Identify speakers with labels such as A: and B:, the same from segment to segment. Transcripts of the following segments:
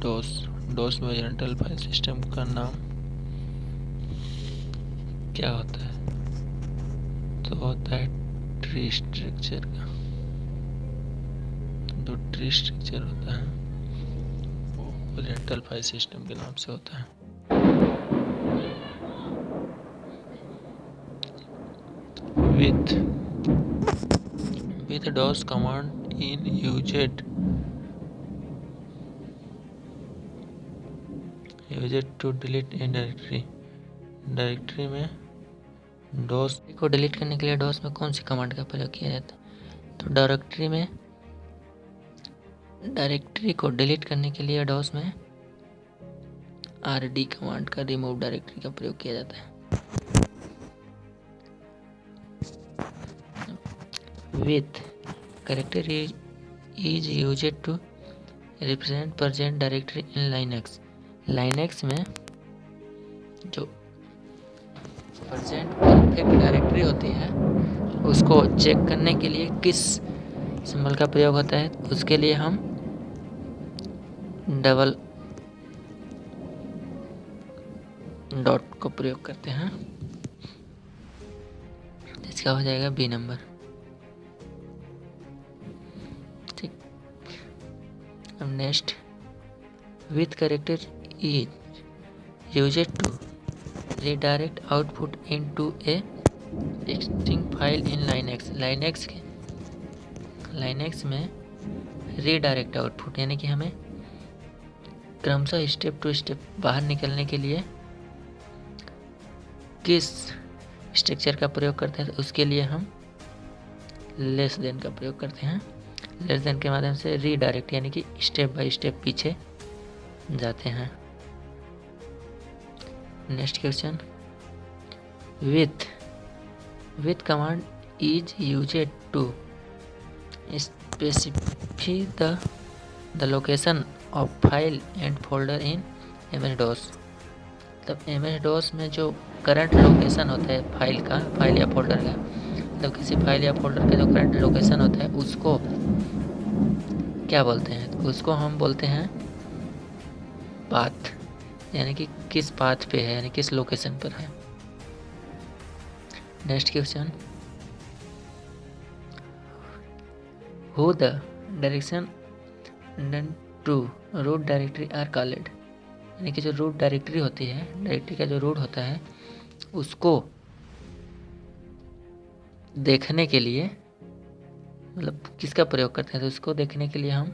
A: डोस डोस में oriental file system का नाम क्या होता है? तो होता है ट्री स्ट्रक्चर का। जो ट्री स्ट्रक्चर होता है वो ओरिएंटल फाइल सिस्टम के नाम से होता है। with with DOS command in used to delete a directory में डॉस को डिलीट करने के लिए डॉस में कौन सी कमांड का प्रयोग किया जाता है? तो डायरेक्टरी को डिलीट करने के लिए डॉस में rd कमांड का रिमूव डायरेक्टरी का प्रयोग किया जाता है। with character is used to represent present directory in Linux में जो प्रेजेंट परफेक्ट डायरेक्टरी होती है उसको चेक करने के लिए किस सिंबल का प्रयोग होता है? उसके लिए हम डबल डॉट को प्रयोग करते हैं। इसका हो जाएगा बी नंबर। ठीक, अब next with character is used to redirect output into a existing file in Linux में redirect output यानी कि हमें क्रमशः स्टेप टू स्टेप बाहर निकलने के लिए किस स्ट्रक्चर का प्रयोग करते हैं? उसके लिए हम लेस देन का प्रयोग करते हैं। लेस देन के माध्यम से रीडायरेक्ट यानी कि स्टेप बाय स्टेप पीछे जाते हैं। Next question with command is used to specify the location of file and folder in MS-DOS। तब MS-DOS में जो करंट लोकेशन होता है फाइल या फोल्डर का, मतलब किसी फाइल या फोल्डर का जो करंट लोकेशन होता है उसको क्या बोलते हैं? तो उसको हम बोलते हैं पाथ, यानी कि किस पाथ पे है, यानी किस लोकेशन पर है। Next question who the direction to root directory are called, यानी कि जो रूट डायरेक्टरी होती है, डायरेक्टरी का जो रूट होता है उसको देखने के लिए मतलब किसका प्रयोग करते हैं? तो उसको देखने के लिए हम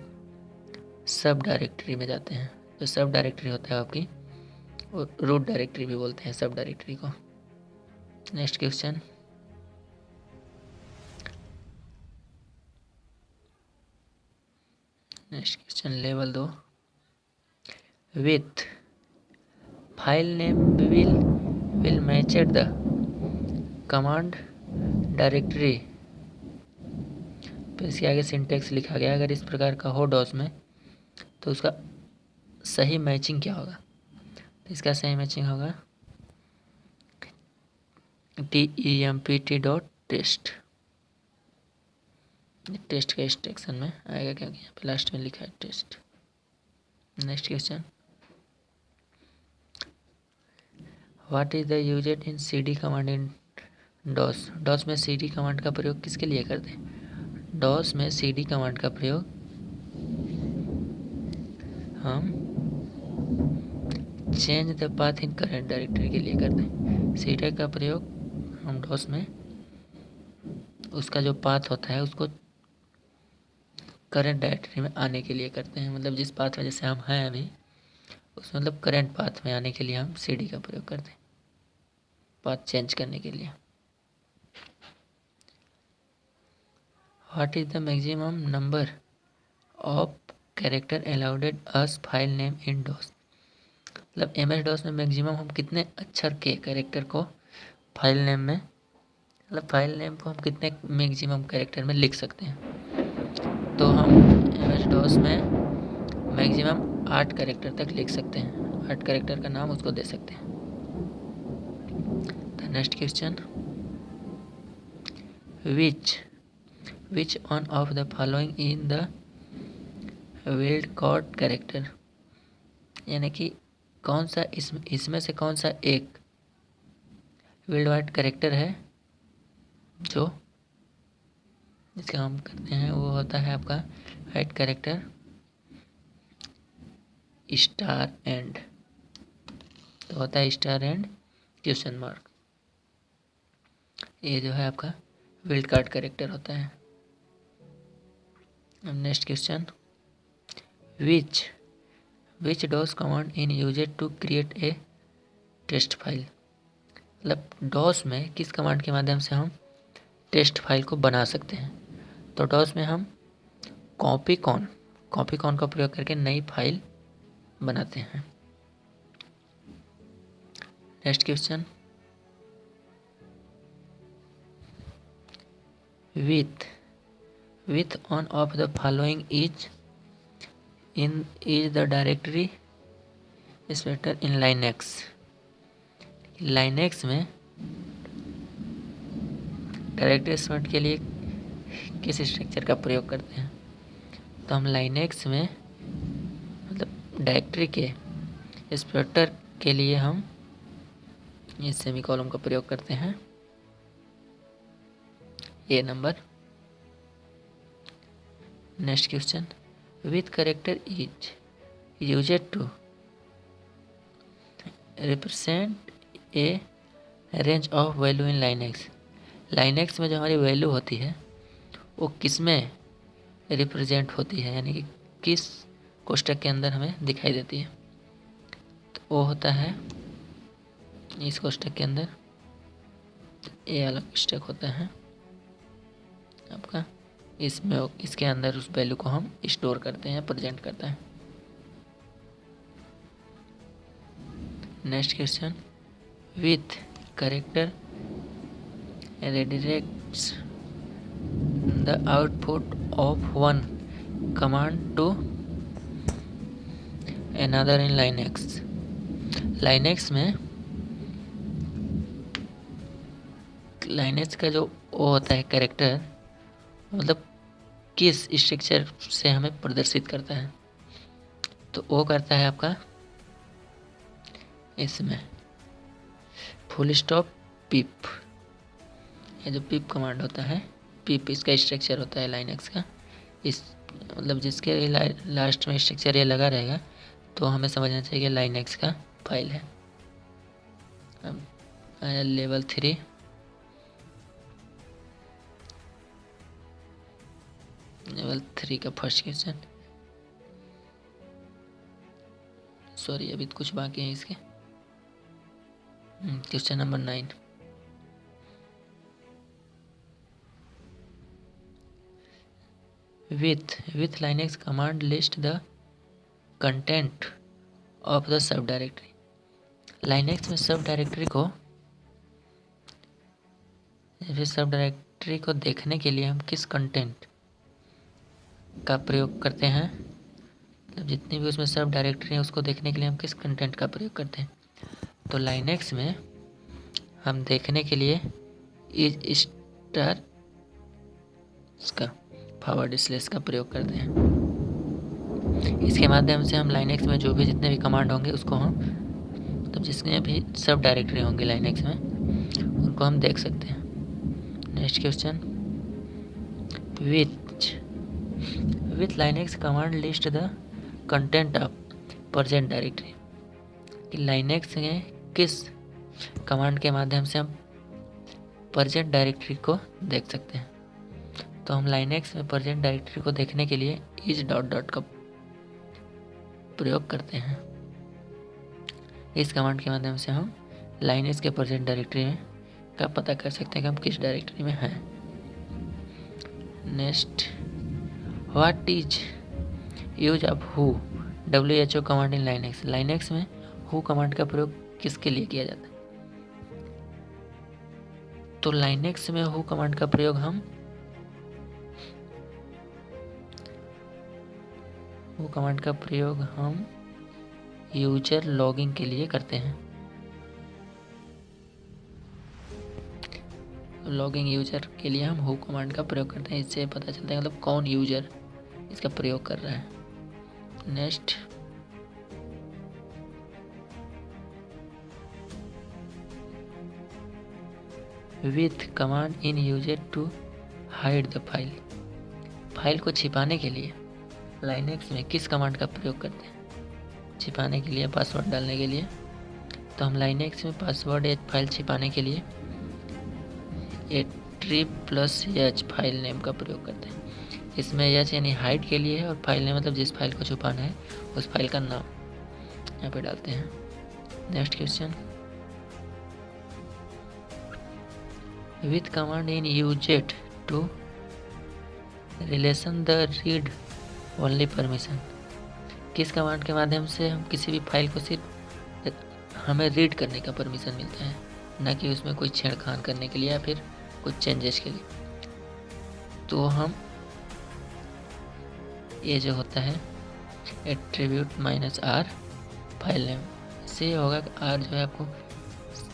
A: सब डायरेक्टरी में जाते हैं। जो सब डायरेक्टरी होता है आपकी रूट डायरेक्टरी भी बोलते हैं सब डायरेक्टरी को। Next question level 2 with file name will matched the command directory. फिर इसके आगे सिंटेक्स लिखा गया, अगर इस प्रकार का हो डॉस में तो उसका सही मैचिंग क्या होगा? तो इसका सही मैचिंग होगा tempt.test। टेस्ट के इंस्ट्रक्शन में आएगा क्योंकि यहाँ पे लास्ट में लिखा है test. Next question what is the used in cd command in DOS. DOS में cd कमांड का प्रयोग किसके लिए करते हैं? डॉस में cd कमांड का प्रयोग हम change the path in current directory के लिए करते हैं। cd का प्रयोग हम डॉस में उसका जो पाथ होता है उसको करंट डायरेक्टरी में आने के लिए करते हैं। मतलब जिस पाथ में जैसे हम हैं अभी उसमें मतलब करंट पाथ में आने के लिए हम cd का प्रयोग करते हैं पाथ चेंज करने के लिए। What is the maximum number of character allowed as file name in DOS. मतलब MS-DOS में मैक्सिमम हम कितने अक्षर के कैरेक्टर को फाइल नेम में, मतलब फाइल नेम को हम कितने मैक्सिमम कैरेक्टर में लिख सकते हैं? तो हम MS-DOS में मैक्सिमम 8 कैरेक्टर तक लिख सकते हैं। 8 कैरेक्टर का नाम उसको दे सकते हैं। तो next question which one of the following in the world code character. यानी कि कौन सा इसमें से कौन सा एक वर्ल्ड वाइड कैरेक्टर है जो जिसका हम करते हैं, वो होता है आपका वाइड कैरेक्टर स्टार एंड। तो होता है स्टार एंड क्वेश्चन मार्क। ये जो है आपका विल्ड कार्ड कैरेक्टर होता है। Next question, which DOS command in used to create a test file. मतलब डॉस में किस कमांड के माध्यम से हम टेस्ट फाइल को बना सकते हैं। तो डॉस में हम कॉपी कॉन का प्रयोग करके नई फाइल बनाते हैं। Next question, with on of the following is the directory spector in Linux. Linux में डायरेक्टरी स्पेक्टर के लिए किस स्ट्रक्चर का प्रयोग करते हैं। तो हम लाइनेक्स में मतलब डायरेक्टरी के स्पेक्टर के लिए हम इस सेमीकोलन का प्रयोग करते हैं। A number. Next question, which character is used to represent a range of value in Linux. Linux में जो हमारी वैल्यू होती है वो किस में रिप्रेजेंट होती है, यानी कि किस कोष्टक के अंदर हमें दिखाई देती है। तो वो होता है इस कोष्टक के अंदर, ये अलग कोष्टक होता है आपका, इसमें इसके अंदर उस वैल्यू को हम स्टोर करते हैं, प्रेजेंट करता है। Next question, which character redirects the output of one command to another in Linux। Linux में Linux का जो वो होता है कैरेक्टर, मतलब किस स्ट्रक्चर से हमें प्रदर्शित करता है। तो वो करता है आपका इसमें फुल स्टॉप पिप। ये जो पिप कमांड होता है, पिप इसका स्ट्रक्चर होता है लाइनेक्स का। इस मतलब जिसके लास्ट में स्ट्रक्चर ये लगा रहेगा तो हमें समझना चाहिए कि लाइनेक्स का फाइल है। लेवल 3, लेवल 3 का फर्स्ट क्वेश्चन, सॉरी अभी कुछ बाकी है इसके। Question number 9, with Linux command list the content of the सब डायरेक्टरी। Linux में सब डायरेक्टरी को देखने के लिए हम किस कंटेंट का प्रयोग करते हैं। मतलब जितनी भी उसमें सब डायरेक्टरी है उसको देखने के लिए हम किस कंटेंट का प्रयोग करते हैं। तो Linux में हम देखने के लिए इज स्टार का फॉरवर्ड स्लैश का प्रयोग करते हैं। इसके माध्यम से हम लाइनेक्स में जो भी जितने भी कमांड होंगे उसको हम मतलब जितने भी सब डायरेक्टरी होंगे लाइनेक्स में उनको हम देख सकते हैं। Next question, with Linux command list the content of present directory. कि लाइनेक्स में किस कमांड के माध्यम से हम प्रेजेंट डायरेक्टरी को देख सकते हैं। तो हम लाइनेक्स में प्रेजेंट डायरेक्टरी को देखने के लिए इज डॉट का प्रयोग करते हैं। इस कमांड के माध्यम से हम लाइनेक्स के प्रेजेंट डायरेक्टरी में का पता कर सकते हैं कि हम किस डायरेक्टरी में हैं। Next, what is use of who WHO command in Linux. Linux में हु कमांड का प्रयोग किसके लिए किया जाता है। तो लाइनेक्स में हु कमांड का प्रयोग हम यूजर लॉगिंग के लिए करते हैं। लॉगिंग यूजर के लिए हम हु कमांड का प्रयोग करते हैं। इससे पता चलता है मतलब कौन यूजर इसका प्रयोग कर रहा है। Next, with command in user to hide the file. File को छिपाने के लिए लाइनेक्स में किस कमांड का प्रयोग करते हैं? छिपाने के लिए, पासवर्ड डालने के लिए। तो हम लाइनेक्स में पासवर्ड या फाइल छिपाने के लिए +h फाइल नेम का प्रयोग करते हैं। इसमें h यानी हाइड के लिए है और फाइल नेम मतलब जिस फाइल को छुपाना है उस फाइल का नाम यहाँ पे डालते हैं। Next question, which command in used to relation the read only permission. किस कमांड के माध्यम से हम किसी भी फाइल को सिर्फ हमें रीड करने का परमिशन मिलता है, ना कि उसमें कोई छेड़खान करने के लिए या फिर कुछ चेंजेस के लिए। तो हम ये जो होता है एट्रीब्यूट -r फाइल नेम से होगा कि r जो है आपको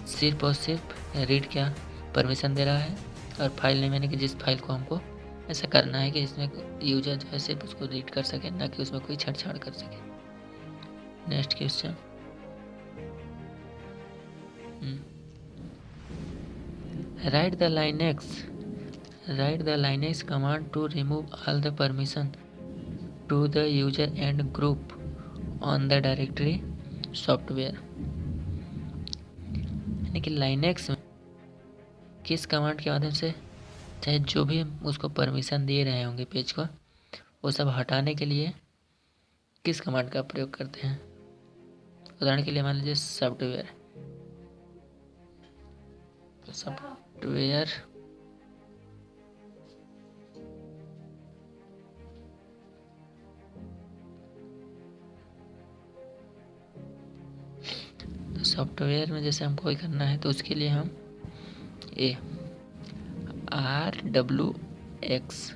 A: सिर्फ और सिर्फ रीड क्या परमिशन दे रहा है, और फाइल नेम यानी कि जिस फाइल को हमको ऐसा करना है कि जिसमें यूजर जो है सिर्फ उसको रीड कर सके, ना कि उसमें कोई छेड़छाड़ कर सके। Next question, write the Linux command to remove all the permission to the user and group on the directory software. यानी कि लाइनेक्स में किस कमांड के माध्यम से चाहे जो भी हम उसको परमिशन दे रहे होंगे पेज को, वो सब हटाने के लिए किस कमांड का प्रयोग करते हैं? उदाहरण के लिए मान लीजिए सॉफ्टवेयर सॉफ्टवेयर में जैसे हमको करना है तो उसके लिए हम RWX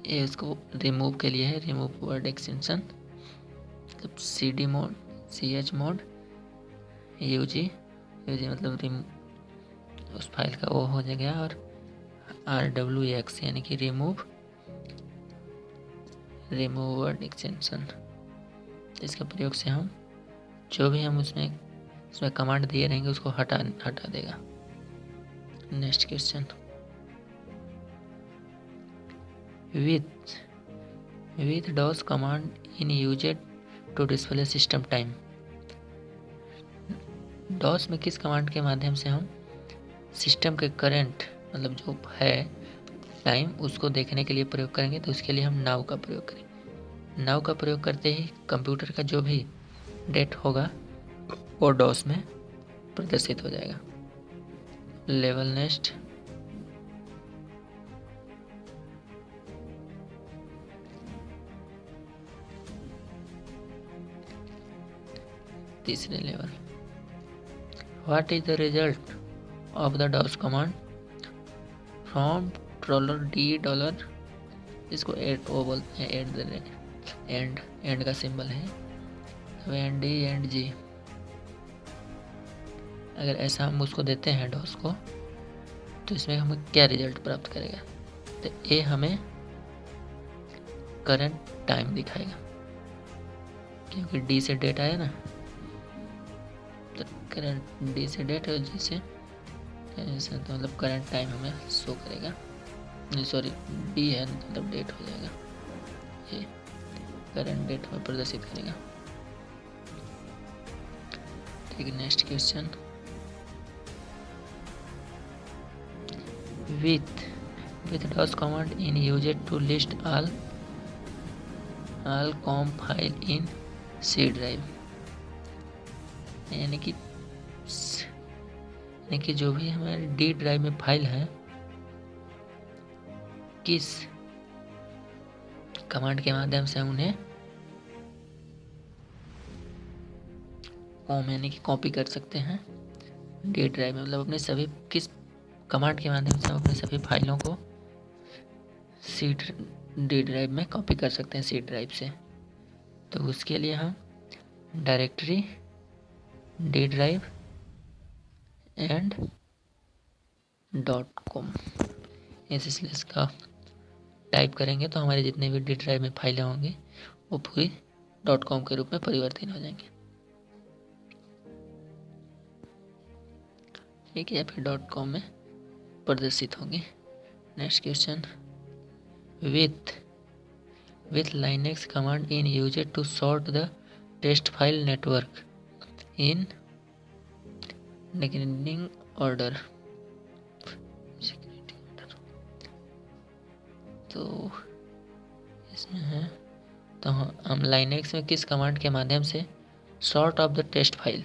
A: ये उसको रिमूव के लिए है, रिमूव वर्ड एक्सटेंशन। मतलब CD mode, CH mode, UG मतलब उस फाइल का वो हो जाएगा, और RWX यानी कि रिमूव वर्ड एक्सटेंशन। इसके प्रयोग से हम जो भी हम उसमें कमांड दिए रहेंगे उसको हटा देगा। Next question, with DOS command in used to display system time. DOS में किस कमांड के माध्यम से हम सिस्टम के करंट मतलब जो है टाइम उसको देखने के लिए प्रयोग करेंगे? तो उसके लिए हम नाउ का प्रयोग करेंगे। नाउ का प्रयोग करते ही कंप्यूटर का जो भी डेट होगा वो डॉस में प्रदर्शित हो जाएगा। लेवल नेक्स्ट, तीसरे level, what is the result of the DOS command from $D, इसको एड वो बोलते हैं, एंड का सिंबल है, एंड एंड जी। अगर ऐसा हम उसको देते हैं डॉस को तो इसमें हमें क्या रिजल्ट प्राप्त करेगा? तो ये हमें करंट टाइम दिखाएगा, क्योंकि डी से डेट आया ना, तो करंट डी से डेट और जी से ऐसा, तो मतलब करंट टाइम हमें शो करेगा। सॉरी, डी है मतलब डेट हो जाएगा, ये करंट डेट में प्रदर्शित करेगा। ठीक है, next question, with DOS command in user to list all com file in C drive। यानी कि जो भी हमारे D ड्राइव में फाइल है किस कमांड के माध्यम से हम उन्हें कॉम यानी कि कॉपी कर सकते हैं D ड्राइव में। मतलब अपने सभी किस कमांड के माध्यम से हम अपने सभी फाइलों को D ड्राइव में कॉपी कर सकते हैं C ड्राइव से। तो उसके लिए हम directory D drive and .com इस का टाइप करेंगे तो हमारे जितने भी D ड्राइव में फाइलें होंगी वो पूरी .com के रूप में परिवर्तित हो जाएंगे। ठीक है, या फिर .com में प्रदर्शित होंगी। Next question, with Linux command in used to sort the text file network in descending order। तो इसमें है, तो हम लाइनेक्स में किस कमांड के माध्यम से sort of the test file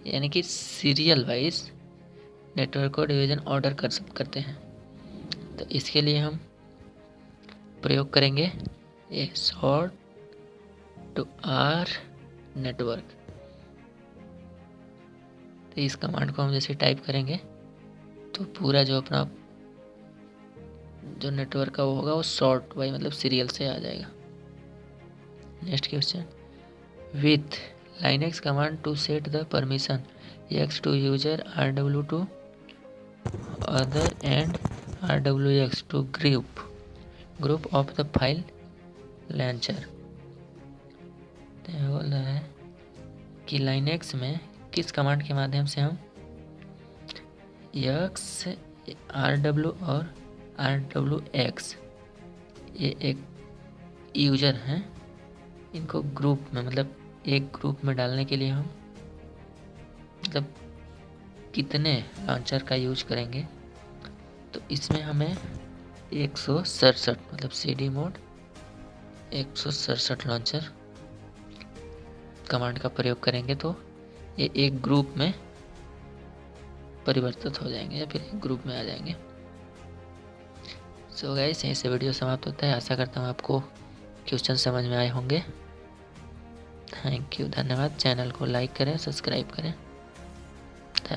A: यानी कि सीरियल वाइज नेटवर्क को डिवीजन ऑर्डर करते हैं। तो इसके लिए हम प्रयोग करेंगे ये सॉर्ट टू आर नेटवर्क। तो इस कमांड को हम जैसे टाइप करेंगे तो पूरा जो अपना जो नेटवर्क का वो होगा वो सॉर्ट बाई मतलब सीरियल से आ जाएगा। Next question, with Linux command to set the permission x to user, rw to other and rwx to group of the file launcher। तो बोल रहा है कि लाइनेक्स में किस कमांड के माध्यम से हम x, rw और rwx ये एक यूजर हैं, इनको ग्रुप में मतलब एक ग्रुप में डालने के लिए हम मतलब कितने लॉन्चर का यूज करेंगे। तो इसमें हमें 167 मतलब cd मोड 167 लॉन्चर कमांड का प्रयोग करेंगे तो ये एक ग्रुप में परिवर्तित हो जाएंगे या फिर एक ग्रुप में आ जाएंगे। सो गाइस, यहीं से वीडियो समाप्त होता है। आशा करता हूँ आपको क्वेश्चन समझ में आए होंगे। थैंक यू, धन्यवाद। चैनल को लाइक करें, सब्सक्राइब करें।